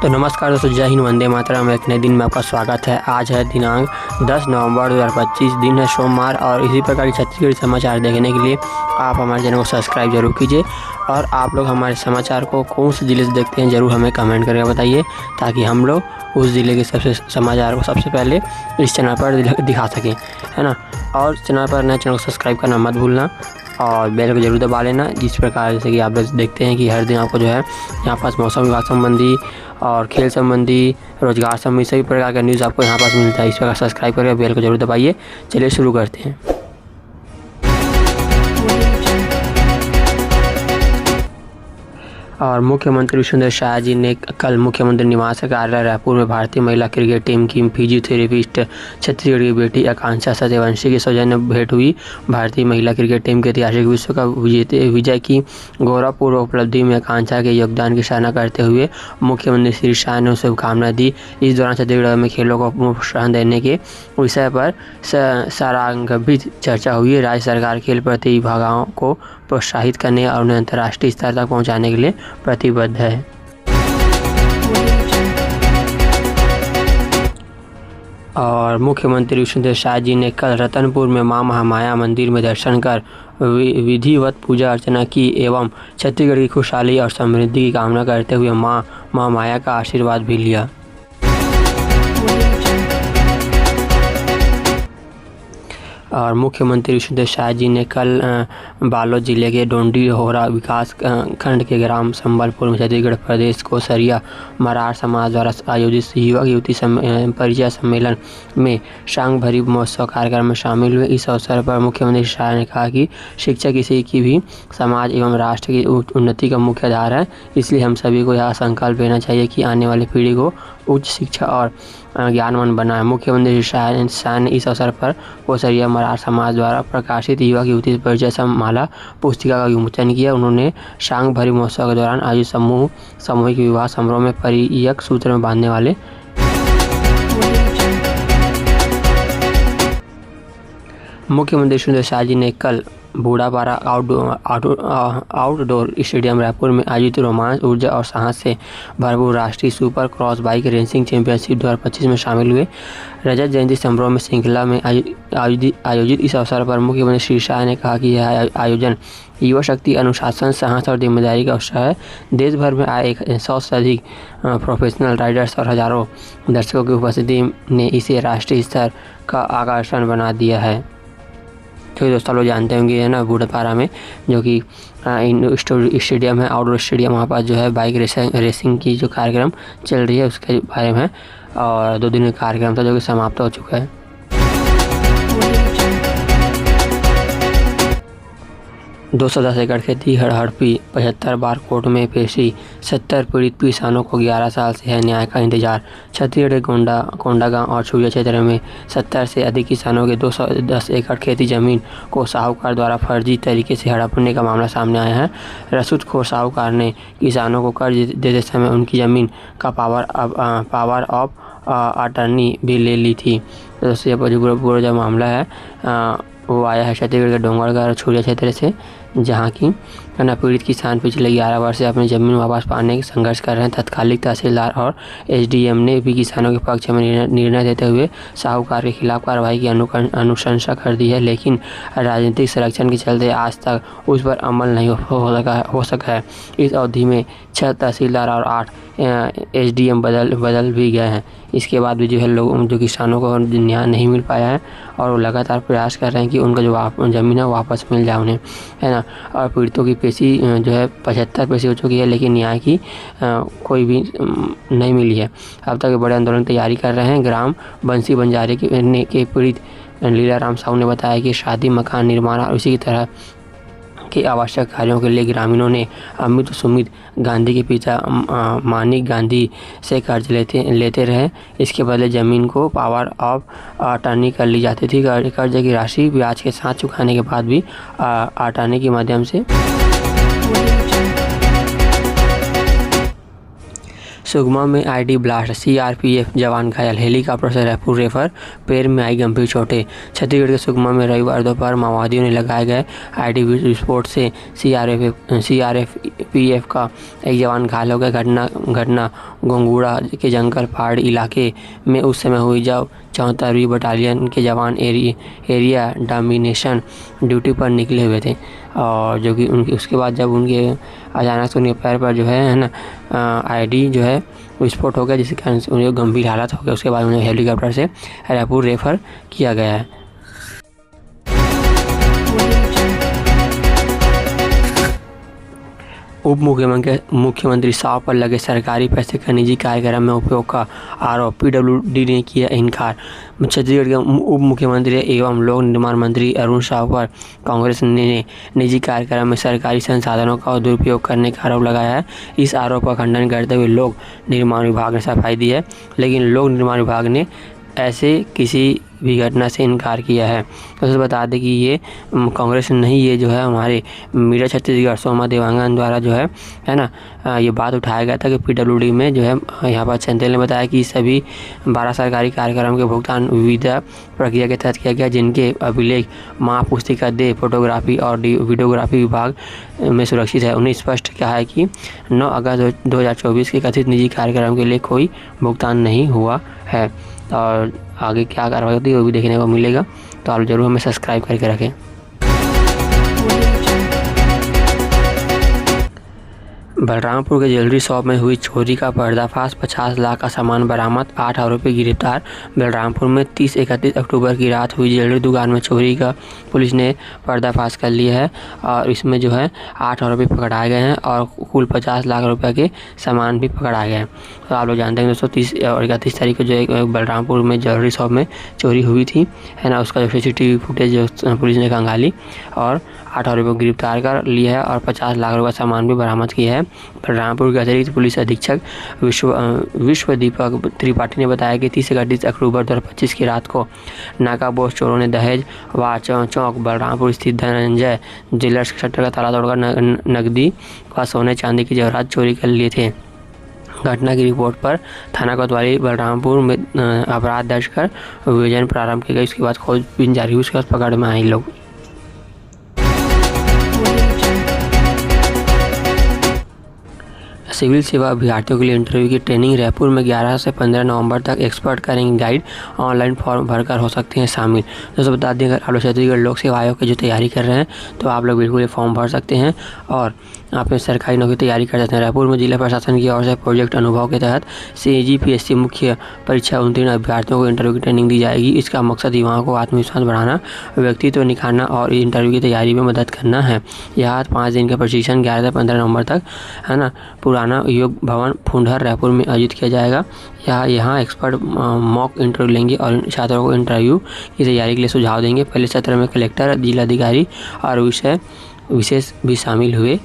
तो नमस्कार दोस्तों, जय हिंद, वंदे मातरम। एक नए दिन में आपका स्वागत है। आज है दिनांक 10 नवंबर 2025, दिन है सोमवार। और इसी प्रकार के छत्तीसगढ़ी समाचार देखने के लिए आप हमारे चैनल को सब्सक्राइब जरूर कीजिए। और आप लोग हमारे समाचार को कौन से ज़िले से देखते हैं ज़रूर हमें कमेंट करके बताइए, ताकि हम लोग उस ज़िले के समाचार को सबसे पहले इस चैनल पर दिखा सकें, है ना। और चैनल पर नए चैनल को सब्सक्राइब करना मत भूलना और बेल को जरूर दबा लेना। जिस प्रकार जैसे कि आप लोग देखते हैं कि हर दिन आपको जो है यहाँ पास मौसम विभाग संबंधी और खेल संबंधी, रोजगार संबंधी सभी प्रकार का न्यूज़ आपको यहाँ पास मिलता है। इस प्रकार सब्सक्राइब करके बेल को जरूर दबाइए। चलिए शुरू करते हैं। और मुख्यमंत्री विष्णुदेव साय जी ने कल मुख्यमंत्री निवास कार्यालय रायपुर में भारतीय महिला क्रिकेट टीम की फिजियोथेरेपिस्ट छत्तीसगढ़ की बेटी आकांक्षा सत्यवंशी की सौजन्य भेंट हुई। भारतीय महिला क्रिकेट टीम के ऐतिहासिक विश्व कप विजय की गौरवपूर्ण उपलब्धि में आकांक्षा के योगदान की सराहना करते हुए मुख्यमंत्री श्री शाह ने शुभकामनाएं दी। इस दौरान छत्तीसगढ़ में खेलों को प्रोत्साहन देने के विषय पर सारंगभित चर्चा हुई। राज्य सरकार खेल प्रतिभागियों को प्रोत्साहित करने और उन्हें अंतर्राष्ट्रीय स्तर तक पहुंचाने के लिए प्रतिबद्ध है। और मुख्यमंत्री विष्णुदेव साय जी ने कल रतनपुर में मां महामाया मंदिर में दर्शन कर विधिवत पूजा अर्चना की एवं छत्तीसगढ़ की खुशहाली और समृद्धि की कामना करते हुए मां महामाया का आशीर्वाद भी लिया। और मुख्यमंत्री विष्णुदेव साय जी ने कल बालोद जिले के डोंडीहोरा विकास खंड के ग्राम संबलपुर में छत्तीसगढ़ प्रदेश को सरिया मरार समाज द्वारा आयोजित युवक युवती परिचय सम्मेलन में शांग भरी महोत्सव कार्यक्रम में शामिल हुए। इस अवसर पर मुख्यमंत्री साय ने कहा कि शिक्षा किसी की भी समाज एवं राष्ट्र की उन्नति का मुख्य आधार है। इसलिए हम सभी को यह संकल्प लेना चाहिए कि आने वाली पीढ़ी को उच्च शिक्षा और ज्ञानवान बनाए। मुख्यमंत्री शाह ने इस अवसर पर कोसरिया मरार समाज द्वारा प्रकाशित युवक युवती परिचय माला पुस्तिका का विमोचन किया। उन्होंने शांग भरी महोत्सव के दौरान आयोजित सामूहिक विवाह समारोह में परियक सूत्र में बांधने वाले मुख्यमंत्री विष्णुदेव साय जी ने कल बूढ़ापारा आउटडोर स्टेडियम रायपुर में आयोजित रोमांच, ऊर्जा और साहस से भरपूर राष्ट्रीय super cross bike racing championship 2025 में शामिल हुए। रजत जयंती समारोह में श्रृंखला में आयोजित इस अवसर पर मुख्यमंत्री श्री शाह ने कहा कि यह आयोजन युवा शक्ति, अनुशासन, साहस और जिम्मेदारी का अवसर है। देश भर में आए 100 से अधिक प्रोफेशनल राइडर्स और हजारों दर्शकों की उपस्थिति ने इसे राष्ट्रीय स्तर का आकर्षण बना दिया है। तो दोस्तों लोग जानते होंगे, है ना, बूढ़ापारा में जो कि स्टेडियम है, आउटडोर स्टेडियम, वहाँ पर जो है बाइक रेसिंग की जो कार्यक्रम चल रही है उसके बारे में। और 2 दिन का कार्यक्रम था जो कि समाप्त हो चुका है। 210 एकड़ खेती हड़पी, 75 बार कोर्ट में पेशी, 70 पीड़ित किसानों को 11 साल से है न्याय का इंतजार। छत्तीसगढ़ के कोंडागांव और छुरिया क्षेत्र में 70 से अधिक किसानों के 210 एकड़ खेती जमीन को साहूकार द्वारा फर्जी तरीके से हड़पने का मामला सामने आया है। रसूखोर साहूकार ने किसानों को कर्ज देते समय उनकी जमीन का पावर ऑफ अटर्नी भी ले ली थी। दोस्तों ये पूरा जो मामला है वो आया है छत्तीसगढ़ के डोंगरगढ़ और छुरिया क्षेत्र से, जहां की पीड़ित किसान पिछले 11 वर्ष से अपनी ज़मीन वापस पाने के संघर्ष कर रहे हैं। तत्कालीन तहसीलदार और एसडीएम ने भी किसानों के पक्ष में निर्णय देते हुए साहूकार के खिलाफ कार्रवाई की अनुशंसा कर दी है, लेकिन राजनीतिक संरक्षण के चलते आज तक उस पर अमल नहीं हो सका है। इस अवधि में 6 तहसीलदार और 8 एसडीएम बदल भी गए हैं। इसके बाद भी जो है जो किसानों को न्याय नहीं मिल पाया है और वो लगातार प्रयास कर रहे हैं कि उनका जो ज़मीन है वापस मिल जाए उन्हें, है ना। और पीड़ितों की पेशी जो है 75 पेशी हो चुकी है, लेकिन न्याय की कोई भी नहीं मिली है। अब तक बड़े आंदोलन की तैयारी कर रहे हैं। ग्राम बंसी बंजारे के पीड़ित लीलाराम साहू ने बताया कि शादी, मकान निर्माण और इसी की तरह के आवश्यक कार्यों के लिए ग्रामीणों ने अमित सुमित गांधी के पिता मानिक गांधी से कर्ज लेते रहे। इसके बदले ज़मीन को पावर ऑफ अटर्नी कर ली जाती थी। कर्ज की राशि ब्याज के साथ चुकाने के बाद भी अटर्नी के माध्यम से सुकमा में आईडी ब्लास्ट, सीआरपीएफ जवान घायल, हेलीकॉप्टर से रायपुर रेफर, पैर में आई गंभीर चोटें। छत्तीसगढ़ के सुकमा में रविवार दोपहर माओवादियों ने लगाए गए आईडी विस्फोट से सीआरपीएफ का एक जवान घायल हो गया। घटना गोंगुड़ा के जंगल पहाड़ी इलाके में उस समय हुई जब 74वीं बटालियन के जवान एरिया डोमिनेशन ड्यूटी पर निकले हुए थे, और जो कि उसके बाद जब उनके अचानक से उनके पैर पर जो है ना आईडी जो है विस्फोट हो गया, जिसके कारण उन्हें गंभीर हालत हो गया। उसके बाद उन्हें हेलीकॉप्टर से रायपुर रेफर किया गया है। उप मुख्यमंत्री साव पर लगे सरकारी पैसे का निजी कार्यक्रम में उपयोग का आरोप, पीडब्ल्यूडी ने किया इनकार। छत्तीसगढ़ के उप मुख्यमंत्री एवं लोक निर्माण मंत्री अरुण साव पर कांग्रेस ने निजी कार्यक्रम में सरकारी संसाधनों का दुरुपयोग करने का आरोप लगाया है। इस आरोप का खंडन करते हुए लोक निर्माण विभाग ने सफाई दी है, लेकिन लोक निर्माण विभाग ने ऐसे किसी भी घटना से इनकार किया है। तो बता दें कि ये कांग्रेस नहीं, ये जो है हमारे मीडिया छत्तीसगढ़ सोमा देवांगन द्वारा जो है ना ये बात उठाया गया था कि पीडब्ल्यूडी में जो है यहाँ पर चंदेल ने बताया कि सभी 12 सरकारी कार्यक्रम के भुगतान विविधा प्रक्रिया के तहत किया गया, जिनके अभिलेख महापुस्तिका दे फोटोग्राफी और वीडियोग्राफी विभाग में सुरक्षित है। उन्हें स्पष्ट कहा है कि 9 अगस्त 2024 के कथित निजी कार्यक्रम के लिए कोई भुगतान नहीं हुआ है, और आगे क्या कार्रवाई होती है वो भी देखने को मिलेगा। तो आप जरूर हमें सब्सक्राइब करके रखें। बलरामपुर के ज्वेलरी शॉप में हुई चोरी का पर्दाफाश, 50 लाख का सामान बरामद, 8 आरोपी गिरफ्तार। बलरामपुर में 30-31 अक्टूबर की रात हुई ज्वेलरी दुकान में चोरी का पुलिस ने पर्दाफाश कर लिया है, और इसमें जो है 8 आरोपी पकड़ाए गए हैं और कुल 50 लाख रुपए के सामान भी पकड़ाए गए हैं। तो आप लोग जानते हैं दोस्तों 30 और 31 तारीख को जो एक बलरामपुर में ज्वेलरी शॉप में चोरी हुई थी, है ना, उसका जो CCTV फुटेज जो पुलिस ने खंगाली और 8 आरोपियों को गिरफ्तार कर लिया है और 50 लाख रुपये सामान भी बरामद किया है। बलरामपुर के अतिरिक्त पुलिस अधीक्षक विश्वदीपक त्रिपाठी ने बताया कि 30-31 अक्टूबर 2025 की रात को नाकाबोश चोरों ने दहेज व चौक बलरामपुर स्थित धनंजय ज्वेलर्स शटर का ताला तोड़कर नकदी व सोने चांदी की जेवरात चोरी कर लिए थे। घटना की रिपोर्ट पर थाना कोतवाली बलरामपुर में अपराध दर्ज कर विवेचन प्रारंभ किया गया। उसके बाद खोजबीन जारी हुई, उसके बाद पकड़ में आए लोग। सिविल सेवा अभ्यर्थियों के लिए इंटरव्यू की ट्रेनिंग रायपुर में 11 से 15 नवंबर तक एक्सपर्ट करेंगे गाइड, ऑनलाइन फॉर्म भरकर हो सकते हैं शामिल। दोस्तों बता दें, अगर आप लोग छत्तीसगढ़ लोक सेवा आयोग की जो तैयारी कर रहे हैं तो आप लोग बिल्कुल ये फॉर्म भर सकते हैं और आप सरकारी नौकरी तैयारी कर सकते हैं। रायपुर में जिला प्रशासन की ओर से प्रोजेक्ट अनुभव के तहत CGPSC मुख्य परीक्षा उत्तीर्ण अभ्यर्थियों को इंटरव्यू की ट्रेनिंग दी जाएगी। इसका मकसद युवाओं को आत्मविश्वास बढ़ाना, व्यक्तित्व निखारना और इंटरव्यू की तैयारी में मदद करना है। यह 5 दिन का प्रशिक्षण 11 से 15 नवंबर तक, है ना, पुराना योग भवन फुंडहर रायपुर में आयोजित किया जाएगा। यहाँ एक्सपर्ट मॉक इंटरव्यू लेंगे और छात्रों को इंटरव्यू की तैयारी के लिए सुझाव देंगे। पहले सत्र में कलेक्टर, जिलाधिकारी और विशेष भी शामिल हुए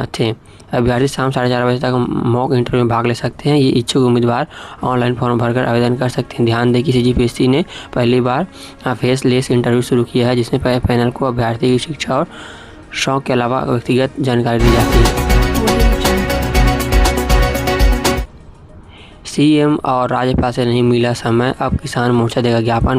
थे। अभ्यर्थी शाम 4:30 बजे तक मॉक इंटरव्यू में भाग ले सकते हैं। ये इच्छुक उम्मीदवार ऑनलाइन फॉर्म भरकर आवेदन कर सकते हैं। ध्यान दें कि CGPSC ने पहली बार फेसलेस इंटरव्यू शुरू किया है, जिसमें पैनल को अभ्यर्थी की शिक्षा और शौक के अलावा व्यक्तिगत जानकारी दी जाती है। CM और राज्यपाल से नहीं मिला समय, अब किसान मोर्चा देगा ज्ञापन,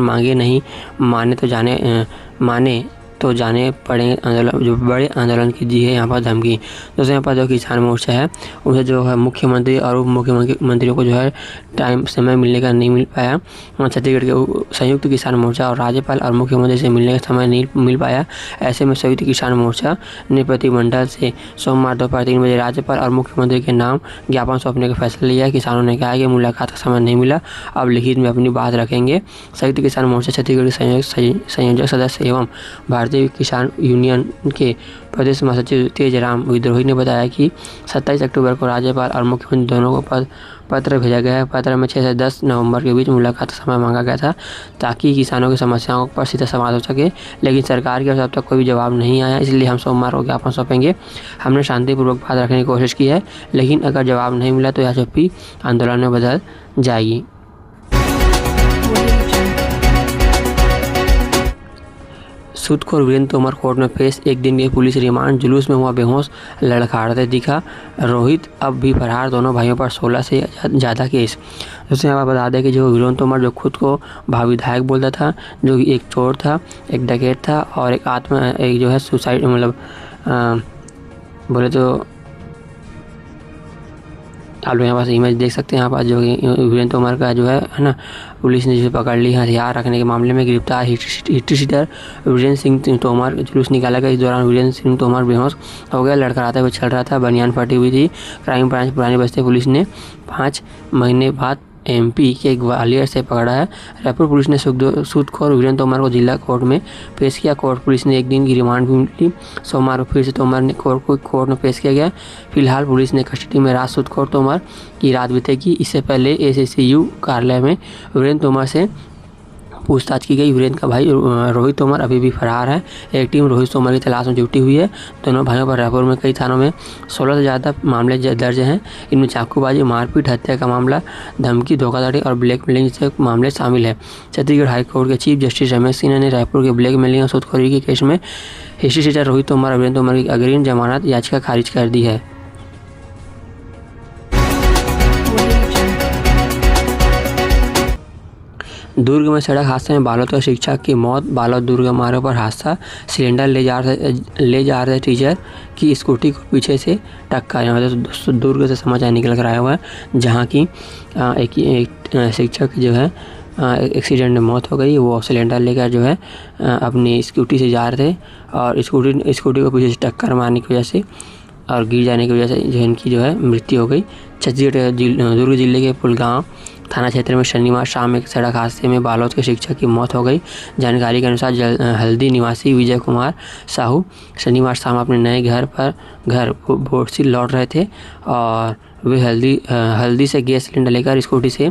माने तो जाने पड़ेंगे आंदोलन, जो बड़े आंदोलन की दी है यहाँ पर धमकी। दोस्तों यहाँ पर जो किसान मोर्चा है उसे जो है मुख्यमंत्री और उप मुख्यमंत्रियों को जो है समय मिलने का नहीं मिल पाया। छत्तीसगढ़ के संयुक्त किसान मोर्चा और राज्यपाल और मुख्यमंत्री से मिलने का समय नहीं मिल पाया। ऐसे में संयुक्त किसान मोर्चा ने प्रतिमंडल से सोमवार दोपहर 3 बजे राज्यपाल और मुख्यमंत्री के नाम ज्ञापन सौंपने का फैसला लिया। किसानों ने कहा कि मुलाकात का समय नहीं मिला, अब लिखित में अपनी बात रखेंगे। संयुक्त किसान मोर्चा छत्तीसगढ़ के संयोजक सदस्य एवं भारतीय किसान यूनियन के प्रदेश महासचिव तेजराम विद्रोही ने बताया कि 27 अक्टूबर को राज्यपाल और मुख्यमंत्री दोनों को पत्र भेजा गया है। पत्र में 6 से 10 नवंबर के बीच मुलाकात का समय मांगा गया था ताकि किसानों की समस्याओं पर सीधा समाधान हो सके, लेकिन सरकार की ओर से अब तक कोई भी जवाब नहीं आया, इसलिए हम सोमवार को ज्ञापन सौंपेंगे। हमने शांतिपूर्वक बात रखने की कोशिश की है, लेकिन अगर जवाब नहीं मिला तो यह चुप्पी आंदोलन में बदल जाएगी। सूदखोर वीरेंद्र तोमर कोर्ट में पेश, 1 दिन के पुलिस रिमांड। जुलूस में हुआ बेहोश, लड़खड़ाते दिखा रोहित, अब भी फरार। दोनों भाइयों पर 16 से ज़्यादा केस। दोस्तों यहाँ पर बता दें कि जो वीरेंद्र तोमर जो खुद को भाविधायक बोलता था, जो कि एक चोर था, एक डकैत था और एक जो है सुसाइड, मतलब बोले तो आप लोग यहाँ पास इमेज देख सकते हैं। यहाँ पास जो वीरेंद्र तोमर का जो है ना, पुलिस ने जिसे पकड़ ली हथियार रखने के मामले में गिरफ्तार हिस्ट्री शीटर वीरेंद्र सिंह तोमर। जुलूस निकाला गया। इस दौरान वीरेंद्र सिंह तोमर बेहोश हो गया, लड़खड़ाते हुए चल रहा था, बनियान फटी हुई थी। क्राइम ब्रांच पुरानी बस्ती पुलिस ने 5 महीने बाद MP के ग्वालियर से पकड़ा है। रायपुर पुलिस ने सूदखोर वीरेंद्र तोमर को जिला कोर्ट में पेश किया। कोर्ट पुलिस ने 1 दिन की रिमांड भी ली। सोमवार को फिर से तोमर ने कोर्ट में पेश किया गया। फिलहाल पुलिस ने कस्टडी में राज सूदखोर तोमर की रात बीतेगी। इससे पहले SACU कार्यालय में वीरेंद्र तोमर से पूछताछ की गई। वीरेंद्र का भाई रोहित तोमर अभी भी फरार है। एक टीम रोहित तोमर की तलाश में जुटी हुई है। दोनों भाइयों पर रायपुर में कई थानों में 16 से ज़्यादा मामले दर्ज हैं। इनमें चाकूबाजी, मारपीट, हत्या का मामला, धमकी, धोखाधड़ी और ब्लैकमेलिंग जैसे मामले शामिल है। छत्तीसगढ़ हाईकोर्ट के चीफ जस्टिस रमेश सिन्हा ने रायपुर के ब्लैकमेलिंग और सूदखोरी के केस में हिस्ट्री शीटर रोहित तोमर और वीरेंद्र तोमर की अग्रिम जमानत याचिका खारिज कर दी है। दुर्ग में सड़क हादसे में बालोद का शिक्षक की मौत। बालोद दुर्ग मार्ग पर हादसा, सिलेंडर ले जा रहे टीचर की स्कूटी को पीछे से टक्कर। यहाँ तो दुर्ग से समाचार निकल कर आया हुआ है, जहाँ की एक शिक्षक जो है एक्सीडेंट में मौत हो गई। वो सिलेंडर लेकर जो है अपनी स्कूटी से जा रहे थे और स्कूटी को पीछे से टक्कर मारने की वजह से और गिर जाने की वजह से जो इनकी जो है मृत्यु हो गई। छत्तीसगढ़ दुर्ग जिले के पुलगांव थाना क्षेत्र में शनिवार शाम एक सड़क हादसे में बालोद के शिक्षक की मौत हो गई। जानकारी के अनुसार हल्दी निवासी विजय कुमार साहू शनिवार शाम अपने नए घर बोर्डसी लौट रहे थे और वे हल्दी से गैस सिलेंडर लेकर स्कूटी से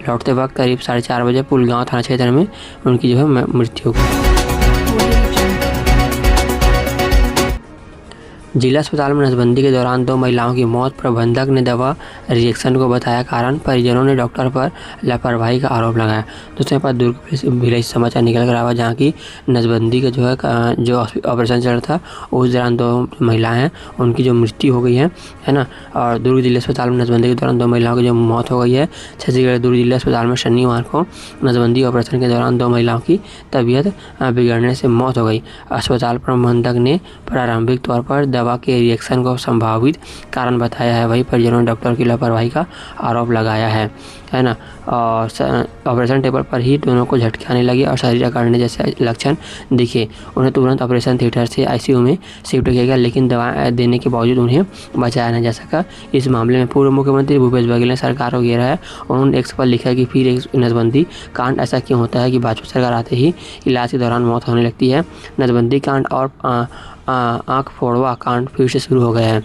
लौटते वक्त करीब 4:30 बजे पुलगांव थाना क्षेत्र में उनकी जो है मृत्यु हो गई। जिला अस्पताल में नसबंदी के दौरान 2 महिलाओं की मौत। प्रबंधक ने दवा रिएक्शन को बताया कारण। परिजनों ने डॉक्टर पर लापरवाही का आरोप लगाया। दोस्तों पर दुर्ग विलेज समाचार निकल कर आया, जहाँ की नसबंदी का जो है जो ऑपरेशन चल रहा था उस दौरान 2 महिलाएं हैं, उनकी जो मृत्यु हो गई है ना। और दुर्ग जिला अस्पताल में नसबंदी के दौरान 2 महिलाओं की जो मौत हो गई है। छत्तीसगढ़ दुर्ग जिला अस्पताल में शनिवार को नसबंदी ऑपरेशन के दौरान 2 महिलाओं की तबीयत बिगड़ने से मौत हो गई। अस्पताल प्रबंधक ने प्रारंभिक तौर पर दवा के रिएक्शन को संभावित कारण बताया है। वही परिजनों ने डॉक्टर की लापरवाही का आरोप लगाया है ना। और ऑपरेशन टेबल पर ही दोनों को झटके आने लगे और शरीर अकड़ने जैसे लक्षण दिखे। उन्हें तुरंत ऑपरेशन थिएटर से ICU में शिफ्ट किया गया, लेकिन दवा देने के बावजूद उन्हें बचाया नहीं जा सका। इस मामले में पूर्व मुख्यमंत्री भूपेश बघेल ने सरकार को घेरा है। उन्होंने X पर लिखा कि फिर एक नसबंदी कांड। ऐसा क्यों होता है कि भाजपा सरकार आते ही इलाज के दौरान मौत होने लगती है। नसबंदी कांड और आँख फोड़वा कांड फिर से शुरू हो गया है।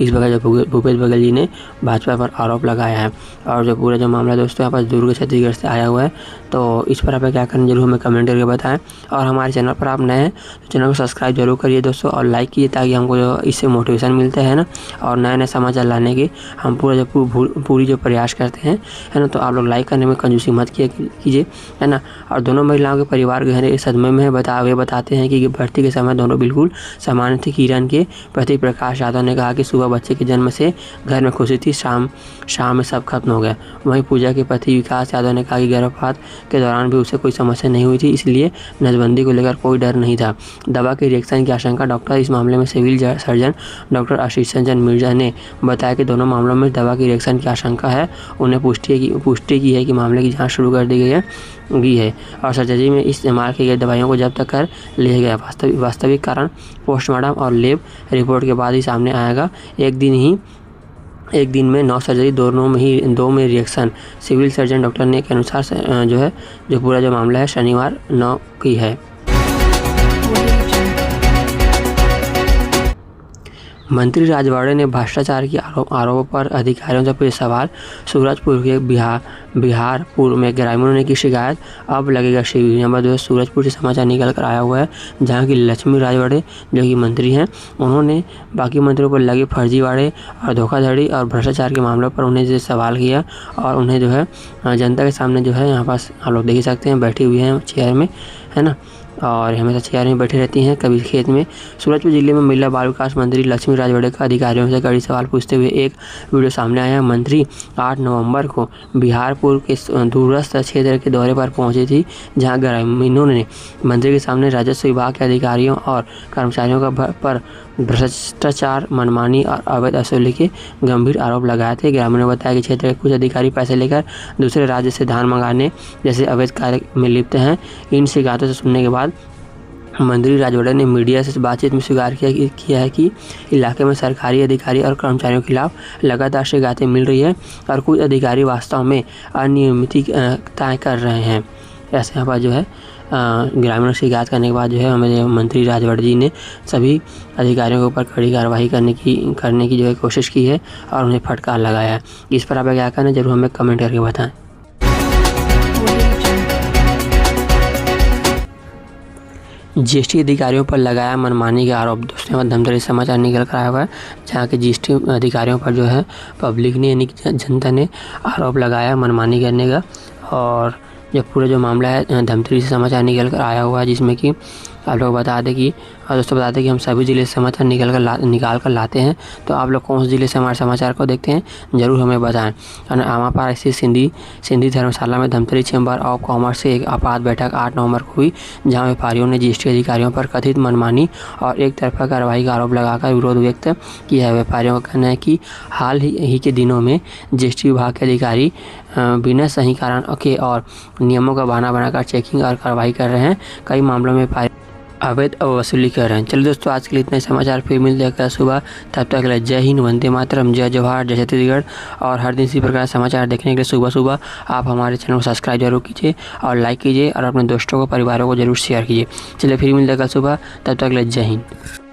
इस प्रकार जो भूपेश बघेल जी ने भाजपा पर आरोप लगाया है। और जो पूरा जो मामला दोस्तों यहाँ पर दुर्ग छत्तीसगढ़ से आया हुआ है, तो इस पर आप क्या करना जरूर हमें कमेंट करके बताएं। और हमारे चैनल पर आप नए हैं तो चैनल को सब्सक्राइब जरूर करिए दोस्तों और लाइक कीजिए, ताकि हमको जो इससे मोटिवेशन मिलता है ना, और नए समाचार लाने के हम पूरी जो प्रयास करते हैं है ना। तो आप लोग लाइक करने में कंजूसी मत कीजिए है ना। और दोनों महिलाओं के परिवार गहरे सदमे में वे बताते हैं कि भर्ती के समय दोनों बिल्कुल समान थे। किरण के पति प्रकाश यादव ने कहा कि सुबह बच्चे के जन्म से घर में खुशी थी, शाम में सब खत्म हो गया। वहीं पूजा के पति विकास यादव ने कहा कि गर्भपात के दौरान भी उसे कोई समस्या नहीं हुई थी, इसलिए नसबंदी को लेकर कोई डर नहीं था। दवा के रिएक्शन की आशंका। डॉक्टर इस मामले में सिविल सर्जन डॉक्टर आशीष रंजन मिर्जा ने बताया कि दोनों मामलों में दवा की रिएक्शन की आशंका है। उन्हें पुष्टि की है कि मामले की जाँच शुरू कर दी गई है और सर्जरी में इस्तेमाल की गई दवाइयों को जब्त कर लिया गया। वास्तविक कारण पोस्टमार्टम और लैब रिपोर्ट के बाद ही सामने आएगा। एक दिन में 9 सर्जरी, दो में रिएक्शन। सिविल सर्जन डॉक्टर ने के अनुसार जो पूरा जो मामला है शनिवार 9 की है। मंत्री राजवाड़े ने भ्रष्टाचार के आरोपों पर अधिकारियों से पूछे सवाल। सूरजपुर के बिहारपुर में ग्रामीणों ने की शिकायत, अब लगेगा शिविर। यहाँ पर जो है सूरजपुर से समाचार निकल कर आया हुआ है, जहाँ की लक्ष्मी राजवाड़े जो कि मंत्री हैं, उन्होंने बाकी मंत्रियों पर लगे फर्जीवाड़े और धोखाधड़ी और भ्रष्टाचार के मामलों पर उन्हें जो सवाल किया और उन्हें जो है जनता के सामने जो है यहाँ पास आप लोग देख सकते हैं बैठी हुई हैं चेयर में है ना। और हमेशा चेयर में बैठी रहती हैं, कभी खेत में। सूरजपुर जिले में महिला बाल विकास मंत्री लक्ष्मी राजवड़े का अधिकारियों से कड़ी सवाल पूछते हुए एक वीडियो सामने आया। मंत्री 8 नवंबर को बिहारपुर के दूरस्थ क्षेत्र के दौरे पर पहुंची थी, जहां ग्रामीणों ने मंत्री के सामने राजस्व विभाग के अधिकारियों और कर्मचारियों पर भ्रष्टाचार, मनमानी और अवैध वसूली के गंभीर आरोप लगाए थे। ग्रामीणों ने बताया कि क्षेत्र के कुछ अधिकारी पैसे लेकर दूसरे राज्य से धान मंगाने जैसे अवैध कार्य में लिप्त हैं। इन शिकायतों से सुनने के बाद मंत्री राजवड़े ने मीडिया से बातचीत में स्वीकार किया है कि इलाके में सरकारी अधिकारी और कर्मचारियों के खिलाफ लगातार शिकायतें मिल रही है और कुछ अधिकारी वास्तव में अनियमितताएं कर रहे हैं। ऐसे यहाँ पर जो है ग्रामीणों से शिकायत करने के बाद जो है हमें मंत्री राजवड़े जी ने सभी अधिकारियों के ऊपर कड़ी कार्रवाई करने की जो है कोशिश की है और उन्हें फटकार लगाया है। इस पर आप क्या कहना है, जरूर हमें कमेंट करके बताएं। जीएसटी अधिकारियों पर लगाया मनमानी के आरोप। दोस्तों धमतरी समाचार निकल कर आया हुआ है, जहाँ के जीएसटी अधिकारियों पर जो है पब्लिक ने यानी जनता ने आरोप लगाया मनमानी करने का। और जब पूरा जो मामला है धमतरी से समाचार निकल कर आया हुआ है, जिसमें कि आप लोग बता दें कि दोस्तों बता दें कि हम सभी ज़िले से समाचार निकाल कर लाते हैं। तो आप लोग कौन से ज़िले से हमारे समाचार को देखते हैं, ज़रूर हमें बताएं। आमापारा स्थित सिंधी धर्मशाला में धमतरी चैम्बर ऑफ कॉमर्स से एक आपात बैठक 8 नवंबर को हुई, जहां व्यापारियों ने जीएसटी अधिकारियों पर कथित मनमानी और एक तरफा कार्रवाई का आरोप लगाकर विरोध व्यक्त किया है। व्यापारियों का कहना है कि हाल ही के दिनों में जीएसटी विभाग के अधिकारी बिना सही कारण के और नियमों का बहाना बनाकर चेकिंग और कार्रवाई कर रहे हैं। कई मामलों में अवैध वसूली कर रहे हैं। चलिए दोस्तों, आज के लिए इतने समाचार, फिर मिलते हैं कल सुबह। तब तक के लिए जय हिंद, वंदे मातरम, जय जवाहर, जय छत्तीसगढ़। और हर दिन इसी प्रकार समाचार देखने के लिए सुबह सुबह आप हमारे चैनल को सब्सक्राइब जरूर कीजिए और लाइक कीजिए और अपने दोस्तों को, परिवारों को जरूर शेयर कीजिए। चलिए फिर मिलते हैं कल सुबह, तब तक के लिए जय हिंद।